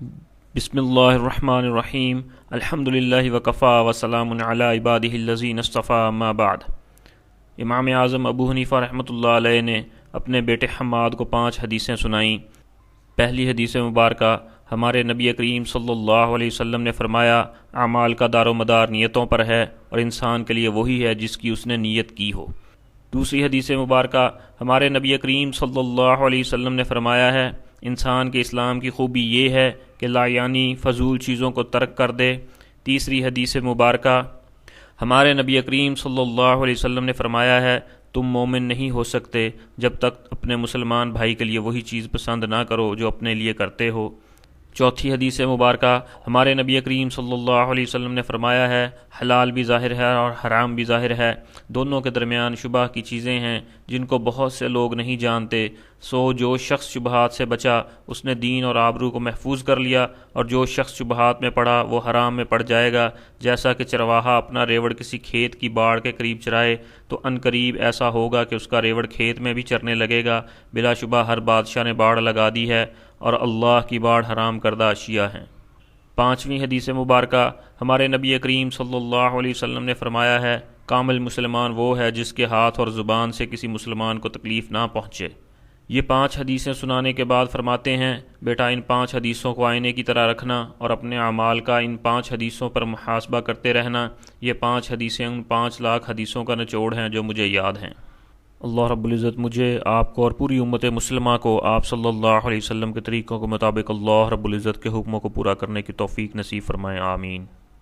بسم اللہ الرحمن الرحیم الحمد للہ وکفا وسلام علی عبادہ الذین اصطفیٰ اما بعد۔ امام اعظم ابو حنیفہ رحمۃ اللہ علیہ نے اپنے بیٹے حماد کو 5 حدیثیں سنائیں۔ پہلی حدیث مبارکہ، ہمارے نبی کریم صلی اللہ علیہ وسلم نے فرمایا، اعمال کا دار و مدار نیتوں پر ہے اور انسان کے لیے وہی ہے جس کی اس نے نیت کی ہو۔ دوسری حدیث مبارکہ، ہمارے نبی کریم صلی اللہ علیہ وسلم نے فرمایا ہے، انسان کے اسلام کی خوبی یہ ہے کہ لا یعنی فضول چیزوں کو ترک کر دے۔ تیسری حدیث مبارکہ، ہمارے نبی کریم صلی اللہ علیہ وسلم نے فرمایا ہے، تم مومن نہیں ہو سکتے جب تک اپنے مسلمان بھائی کے لیے وہی چیز پسند نہ کرو جو اپنے لیے کرتے ہو۔ چوتھی حدیث مبارکہ، ہمارے نبی کریم صلی اللہ علیہ وسلم نے فرمایا ہے، حلال بھی ظاہر ہے اور حرام بھی ظاہر ہے، دونوں کے درمیان شبہ کی چیزیں ہیں جن کو بہت سے لوگ نہیں جانتے، سو جو شخص شبہات سے بچا اس نے دین اور آبرو کو محفوظ کر لیا، اور جو شخص شبہات میں پڑا وہ حرام میں پڑ جائے گا۔ جیسا کہ چرواہا اپنا ریوڑ کسی کھیت کی باڑ کے قریب چرائے تو ان قریب ایسا ہوگا کہ اس کا ریوڑ کھیت میں بھی چرنے لگے گا۔ بلا شبہ ہر بادشاہ نے باڑ لگا دی ہے اور اللہ کی باڑ حرام کردہ اشیاء ہیں۔ پانچویں حدیث مبارکہ، ہمارے نبی کریم صلی اللہ علیہ وسلم نے فرمایا ہے، کامل مسلمان وہ ہے جس کے ہاتھ اور زبان سے کسی مسلمان کو تکلیف نہ پہنچے۔ یہ 5 حدیثیں سنانے کے بعد فرماتے ہیں، بیٹا ان 5 حدیثوں کو آئینے کی طرح رکھنا اور اپنے اعمال کا ان 5 حدیثوں پر محاسبہ کرتے رہنا۔ یہ 5 حدیثیں ان 5 لاکھ حدیثوں کا نچوڑ ہیں جو مجھے یاد ہیں۔ اللہ رب العزت مجھے، آپ کو اور پوری امت مسلمہ کو آپ صلی اللہ علیہ وسلم کے طریقوں کے مطابق اللہ رب العزت کے حکموں کو پورا کرنے کی توفیق نصیب فرمائے، آمین۔